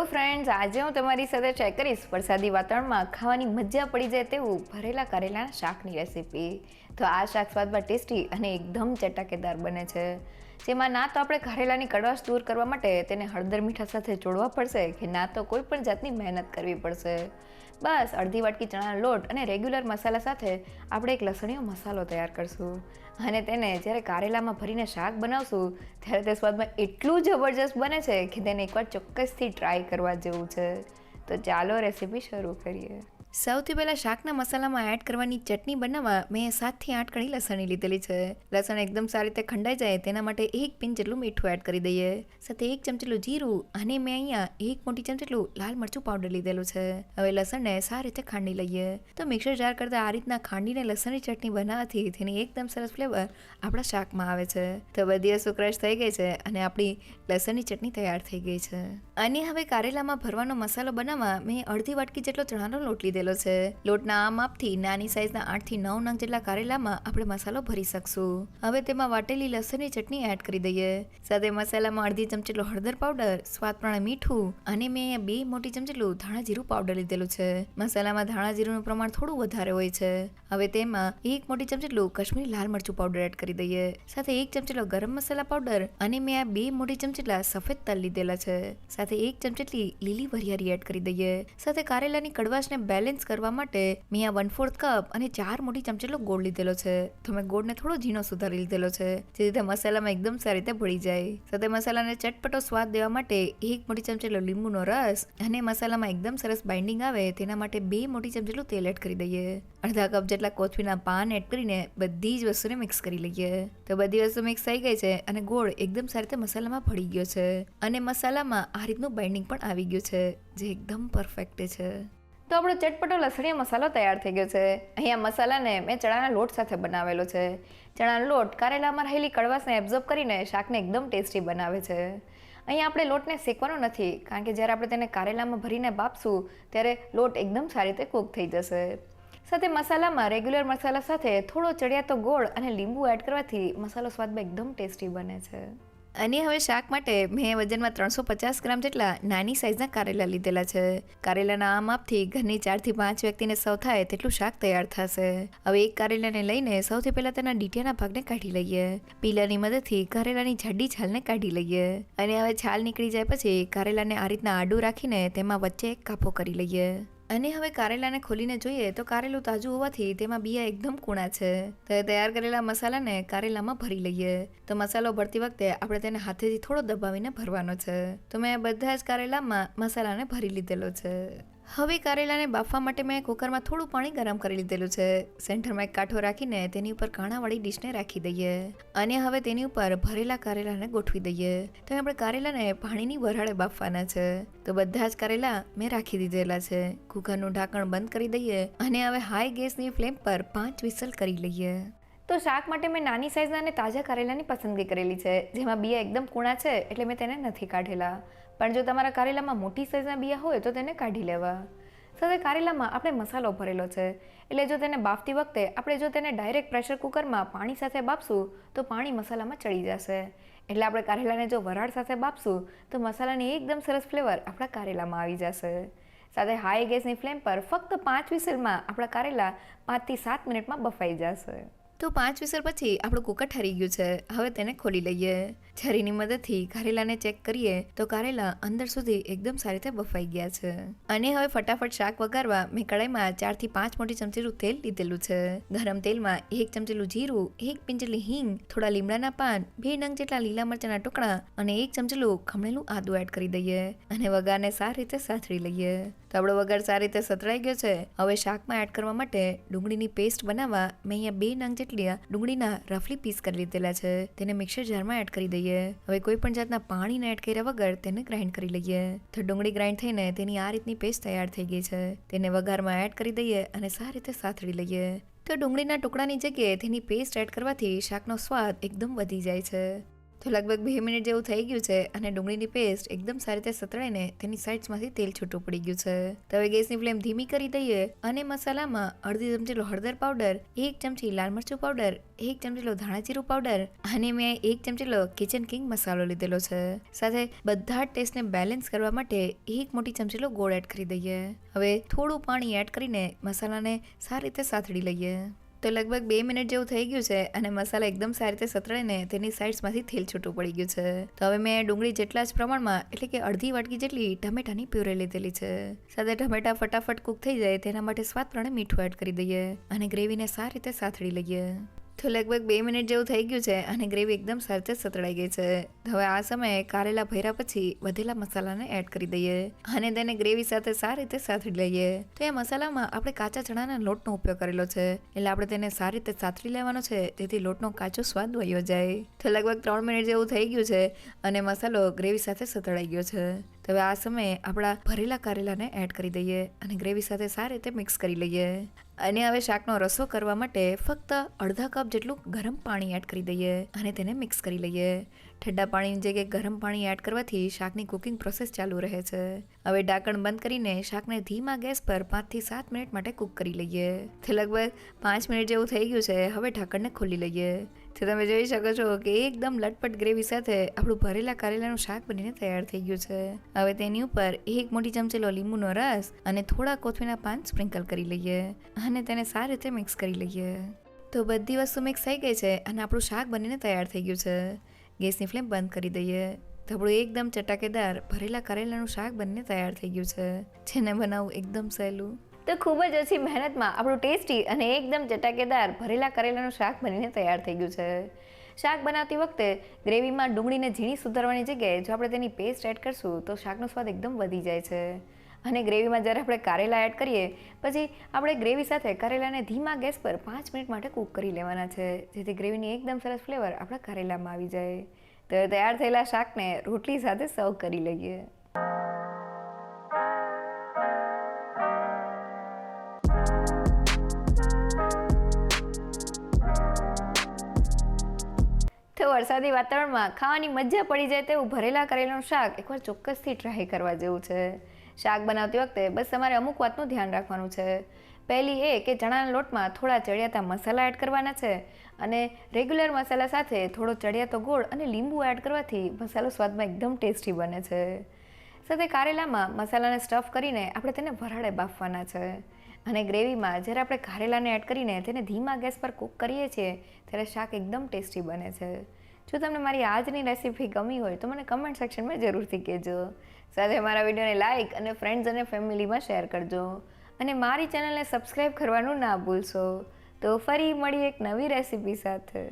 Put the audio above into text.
Hello friends, આજે હું તમારી સાથે શેર કરીશ વરસાદી વાતાવરણમાં ખાવાની મજા પડી જાય તેવું ભરેલા કારેલાના શાકની રેસીપી. તો આ શાક સ્વાદમાં ટેસ્ટી અને એકદમ ચટાકેદાર બને છે, જેમાં ના તો આપણે કારેલાની કડવાશ દૂર કરવા માટે તેને હળદર મીઠા સાથે જોડવા પડશે કે ના તો કોઈ પણ જાતની મહેનત કરવી પડશે. બસ અડધી વાટકી ચણાનો લોટ અને રેગ્યુલર મસાલા સાથે આપણે એક લસણીયો મસાલો તૈયાર કરશું અને તેને જ્યારે કારેલામાં ભરીને શાક બનાવશું ત્યારે તે સ્વાદમાં એટલું જબરજસ્ત બને છે કે તેને એકવાર ચોક્કસથી ટ્રાય કરવા જેવું છે. તો ચાલો રેસીપી શરૂ કરીએ. સૌથી પહેલાં શાકના મસાલામાં એડ કરવાની ચટણી બનાવવા મેં 7થી 8 કળી લસણી લીધેલી છે. લસણ એકદમ સારી રીતે ખંડાઈ જાય તેના માટે 1 પિંચ જેટલું મીઠું એડ કરી દઈએ, સાથે 1 ચમચી જેટલું જીરું અને મેં અહીંયા 1 મોટી ચમચી જેટલું લાલ મરચું પાવડર લીધેલું છે. હવે લસણને સારી રીતે ખાંડી લઈએ. તો મિક્સર જાર કરતાં આ રીતના ખાંડીને લસણની ચટણી બનાવવાથી તેની એકદમ સરસ ફ્લેવર આપણા શાકમાં આવે છે. તો બધી વસ્તુ ક્રશ થઈ ગઈ છે અને આપણી લસણની ચટણી તૈયાર થઈ ગઈ છે. અને હવે કારેલામાં ભરવાનો મસાલો બનાવવા મેં અડધી વાટકી જેટલો ચણાનો લોટ લીધેલો છે. લોટના આ માપથી નાની સાઈઝના 8 થી 9 નંગ જેટલા કારેલામાં આપણે મસાલો ભરી શકશું. હવે તેમાં વાટેલી લસણની ચટણી એડ કરી દઈએ, સાથે મસાલામાં અડધી ચમચી જેટલો હળદર પાવડર, સ્વાદ પ્રમાણે મીઠું અને મેં અહીંયા 2 મોટી ચમચી જેટલું ધાણા જીરું પાવડર લીધેલું છે. મસાલામાં ધાણા જીરુંનું પ્રમાણ થોડું વધારે હોય છે. હવે તેમાં 1 મોટી ચમચી જેટલું કશ્મીરી લાલ મરચું પાવડર એડ કરી દઈએ, સાથે 1 ચમચી જેટલો ગરમ મસાલા પાવડર અને મેં આ 2 મોટી ચમચી જેટલા સફેદ તલ લીધેલા છે, સાથે 1 ચમચી જેટલી લીલી વરિયાળી એડ કરી દઈએ. સાથે કારેલાની કડવાશને બેલેન્સ કરવા માટે મેં આ 1/4 કપ અને 4 મોટી ચમચી જેટલો ગોળ લીધેલો છે. તો મેં ગોળને થોડો ઝીણો સુધારી લીધેલો છે, જેથી તે મસાલામાં એકદમ સારી રીતે ભળી જાય. સાથે મસાલાને ચટપટો સ્વાદ દેવા માટે 1 મોટી ચમચી જેટલો લીંબુનો રસ અને મસાલામાં એકદમ સરસ બાઇન્ડિંગ આવે તેના માટે 2 મોટી ચમચી જેટલું તેલ એડ કરી દઈએ. અડધા કપ જેટલા કોથમીરના પાન એડ કરીને બધી જ વસ્તુને મિક્સ કરી લઈએ. તો બધી વસ્તુ મિક્સ થઈ ગઈ છે અને ગોળ એકદમ સારી રીતે મસાલામાં ભળી ગયો છે અને મસાલામાં આ રીતનું બાઇન્ડિંગ પણ આવી ગયું છે, જે એકદમ પરફેક્ટ છે. તો આપણો ચટપટો લસણીયો મસાલો તૈયાર થઈ ગયો છે. અહીંયા મસાલાને મેં ચણાના લોટ સાથે બનાવેલો છે. ચણાનો લોટ કારેલામાં રહેલી કડવાશને એબ્ઝોર્બ કરીને શાકને એકદમ ટેસ્ટી બનાવે છે. અહીંયા આપણે લોટને શેકવાનો નથી, કારણ કે જ્યારે આપણે તેને કારેલામાં ભરીને બાફશું ત્યારે લોટ એકદમ સારી રીતે કૂક થઈ જશે. સાથે મસાલામાં રેગ્યુલર મસાલા સાથે થોડો ચડિયાતો ગોળ અને લીંબુ એડ કરવાથી મસાલો સ્વાદમાં એકદમ ટેસ્ટી બને છે. અને હવે શાક માટે મેં વજનમાં 350 ગ્રામ જેટલા નાની સાઈઝના કારેલા લીધેલા છે. કારેલાના આ માપથી ઘરની 4 થી 5 વ્યક્તિને સર્વ થાય તેટલું શાક તૈયાર થશે. હવે એક કારેલાને લઈને સૌથી પહેલા તેના ડીટીયાના ભાગને કાઢી લઈએ. પીલરની મદદથી કારેલાની જાડી છાલને કાઢી લઈએ અને હવે છાલ નીકળી જાય પછી કારેલાને આ રીતના આડું રાખીને તેમાં વચ્ચે એક કાપો કરી લઈએ. અને હવે કારેલાને ખોલીને જોઈએ તો કારેલું તાજું હોવાથી તેમાં બિયા એકદમ કૂણા છે. તો તૈયાર કરેલા મસાલાને કારેલામાં ભરી લઈએ. તો મસાલો ભરતી વખતે આપણે તેને હાથેથી થોડો દબાવીને ભરવાનો છે. તો મેં બધા જ કારેલામાં મસાલાને ભરી લીધેલો છે. હવે કારેલાને બાફવા માટે મેં કુકરમાં થોડું પાણી ગરમ કરી લીધેલું છે. સેન્ટરમાં એક કાંઠો રાખીને તેની ઉપર કાણાવાળી ડીશને રાખી દઈએ અને હવે તેની ઉપર ભરેલા કારેલાને ગોઠવી દઈએ. તો આપણે કારેલાને પાણીની વરાળે બાફવાના છે. તો બધા જ કારેલા મેં રાખી દીધેલા છે. કુકરનું ઢાંકણ બંધ કરી દઈએ અને હવે હાઈ ગેસની ફ્લેમ પર 5 વિસલ કરી લઈએ. તો શાક માટે મેં નાની સાઈઝના અને તાજા કારેલાની પસંદગી કરેલી છે, જેમાં બિયા એકદમ કૂણા છે એટલે મેં તેને નથી કાઢેલા. પણ જો તમારા કારેલામાં મોટી સાઈઝના બિયા હોય તો તેને કાઢી લેવા. સાથે કારેલામાં આપણે મસાલો ભરેલો છે, એટલે જો તેને બાફતી વખતે આપણે જો તેને ડાયરેક્ટ પ્રેશર કુકરમાં પાણી સાથે બાફશું તો પાણી મસાલામાં ચડી જશે. એટલે આપણે કારેલાને જો વરાળ સાથે બાફશું તો મસાલાની એકદમ સરસ ફ્લેવર આપણા કારેલામાં આવી જશે. સાથે હાઈ ગેસની ફ્લેમ પર ફક્ત 5 વિસલમાં આપણા કારેલા 5 થી 7 મિનિટમાં બફાઈ જશે. તો 5 વિસલ પછી આપણું કુકર ઠરી ગયું છે. હવે તેને ખોલી લઈએ. છરીની મદદથી કારેલાને ચેક કરીએ તો કારેલા અંદર સુધી એકદમ સારી રીતે બફાઈ ગયા છે. અને હવે ફટાફટ શાક વઘારવા મેં કડાઈમાં 4 થી 5 મોટી ચમચી જેટલું તેલ લીધેલું છે. ગરમ તેલમાં 1 ચમચી જેટલું જીરું, 1 પિંચ જેટલી હિંગ, થોડા લીમડાના પાન, 2 નંગ જેટલા લીલા મરચાના ટુકડા અને 1 ચમચી જેટલું ખમણેલું આદું એડ કરી દઈએ અને વઘારને સારી રીતે સાતળી લઈએ. તો આપણો વઘાર સારી રીતે સતળાઈ ગયો છે. હવે શાકમાં એડ કરવા માટે ડુંગળીની પેસ્ટ બનાવવા મેં અહીંયા 2 નંગ જેટલી ડુંગળીના રફલી પીસ કરી લીધેલા છે. તેને મિક્સર જારમાં એડ કરી દઈએ. હવે કોઈ પણ જાતના પાણીને એડ કર્યા વગર તેને ગ્રાઇન્ડ કરી લઈએ. તો ડુંગળી ગ્રાઇન્ડ થઈને તેની આ રીતની પેસ્ટ તૈયાર થઈ ગઈ છે. તેને વઘારમાં એડ કરી દઈએ અને સારી રીતે સાતળી લઈએ. તો ડુંગળીના ટુકડાની જગ્યાએ તેની પેસ્ટ એડ કરવાથી શાકનો સ્વાદ એકદમ વધી જાય છે. તો લગભગ 2 મિનિટ જેવું થઈ ગયું છે અને ડુંગળીની પેસ્ટ એકદમ સારી રીતે સતળાઈને તેની સાઇડ્સમાંથી તેલ છૂટું પડી ગયું છે. તો હવે ગેસની ફ્લેમ ધીમી કરી દઈએ અને મસાલામાં અડધી ચમચી હળદર પાવડર, 1 ચમચી લાલ મરચું પાવડર, 1 ચમચી ધાણા જીરું પાવડર અને મેં 1 ચમચી કિચન કિંગ મસાલો લીધેલો છે. સાથે બધા જ ટેસ્ટને બેલેન્સ કરવા માટે 1 મોટી ચમચી ગોળ એડ કરી દઈએ. હવે થોડું પાણી એડ કરીને મસાલાને સારી રીતે સાતળી લઈએ. તો લગભગ 2 મિનિટ જેવું થઈ ગયું છે અને મસાલા એકદમ સારી રીતે સતળાઈને તેની સાઇડ્સમાંથી તેલ છૂટું પડી ગયું છે. તો હવે મેં ડુંગળી જેટલા જ પ્રમાણમાં એટલે કે અડધી વાટકી જેટલી ટમેટાની પ્યુરે લીધેલી છે. સાથે ટમેટા ફટાફટ કૂક થઈ જાય તેના માટે સ્વાદ પ્રમાણે મીઠું એડ કરી દઈએ અને ગ્રેવીને સારી રીતે સાતળી લઈએ. તો લગભગ 2 મિનિટ જેવું થઈ ગયું છે અને ગ્રેવી એકદમ સારી રીતે સતળાઈ ગઈ છે. હવે આ સમયે કારેલા ભર્યા પછી વધેલા મસાલાને એડ કરી દઈએ અને તેને ગ્રેવી સાથે સારી રીતે સાતળી લઈએ. તો એ મસાલામાં આપણે કાચા ચણાના લોટનો ઉપયોગ કરેલો છે એટલે આપણે તેને સારી રીતે સાતળી લેવાનો છે જેથી લોટનો કાચો સ્વાદ વયો જાય. તો લગભગ 3 મિનિટ જેવું થઈ ગયું છે અને મસાલો ગ્રેવી સાથે સતળાઈ ગયો છે. તો હવે આ સમયે આપણા ભરેલા કારેલાને એડ કરી દઈએ અને ગ્રેવી સાથે સારી રીતે મિક્સ કરી લઈએ. અને હવે શાકનો રસો કરવા માટે ફક્ત અડધા કપ જેટલું ગરમ પાણી એડ કરી દઈએ અને તેને મિક્સ કરી લઈએ. ઠંડા પાણીની જગ્યાએ ગરમ પાણી એડ કરવાથી શાકની કુકિંગ પ્રોસેસ ચાલુ રહે છે. હવે ઢાંકણ બંધ કરીને શાકને ધીમા ગેસ પર 5 થી 7 મિનિટ માટે કૂક કરી લઈએ. તે લગભગ 5 મિનિટ જેવું થઈ ગયું છે. હવે ઢાંકણને ખોલી લઈએ. તો તમે જોઈ શકો છો કે એકદમ લટપટ ગ્રેવી સાથે આપણું ભરેલા કારેલાનું શાક બનીને તૈયાર થઈ ગયું છે. હવે તેની ઉપર 1 મોટી ચમચી લીંબુનો રસ અને થોડા કોથમીરના પાન સ્પ્રિંકલ કરી લઈએ અને તેને સારી રીતે મિક્સ કરી લઈએ. તો બધી વસ્તુ મિક્સ થઈ ગઈ છે અને આપણું શાક બનીને તૈયાર થઈ ગયું છે. ગેસની ફ્લેમ બંધ કરી દઈએ. તો આપણું એકદમ ચટાકેદાર ભરેલા કારેલાનું શાક બનીને તૈયાર થઈ ગયું છે, જેને બનાવવું એકદમ સહેલું. તો ખૂબ જ ઓછી મહેનતમાં આપણું ટેસ્ટી અને એકદમ ચટાકેદાર ભરેલા કરેલાનું શાક બનીને તૈયાર થઈ ગયું છે. શાક બનાવતી વખતે ગ્રેવીમાં ડુંગળીને ઝીણી સુધારવાની જગ્યાએ જો આપણે તેની પેસ્ટ એડ કરશું તો શાકનો સ્વાદ એકદમ વધી જાય છે. અને ગ્રેવીમાં જ્યારે આપણે કારેલા એડ કરીએ પછી આપણે ગ્રેવી સાથે કારેલાને ધીમા ગેસ પર 5 મિનિટ માટે કૂક કરી લેવાના છે જેથી ગ્રેવીની એકદમ સરસ ફ્લેવર આપણા કારેલામાં આવી જાય. તો તૈયાર થયેલા શાકને રોટલી સાથે સર્વ કરી લઈએ. તો વરસાદી વાતાવરણમાં ખાવાની મજા પડી જાય તેવું ભરેલા કરેલાનું શાક એકવાર ચોક્કસથી ટ્રાય કરવા જેવું છે. શાક બનાવતી વખતે બસ તમારે અમુક વાતનું ધ્યાન રાખવાનું છે. પહેલી એ કે ચણાના લોટમાં થોડા ચડિયાતા મસાલા એડ કરવાના છે અને રેગ્યુલર મસાલા સાથે થોડો ચડિયાતો ગોળ અને લીંબુ એડ કરવાથી મસાલો સ્વાદમાં એકદમ ટેસ્ટી બને છે. સાથે કારેલામાં મસાલાને સ્ટફ કરીને આપણે તેને વરાળે બાફવાના છે અને ગ્રેવીમાં જ્યારે આપણે કારેલાને એડ કરીને તેને ધીમા ગેસ પર કૂક કરીએ છીએ ત્યારે શાક એકદમ ટેસ્ટી બને છે. જો તમને મારી આજની રેસીપી ગમી હોય તો મને કમેન્ટ સેક્શનમાં જરૂરથી કહેજો. સાથે મારા વિડીયોને લાઇક અને ફ્રેન્ડ્સ અને ફેમિલીમાં શેર કરજો અને મારી ચેનલને સબસ્ક્રાઈબ કરવાનું ના ભૂલશો. તો ફરી મળીએ એક નવી રેસીપી સાથે.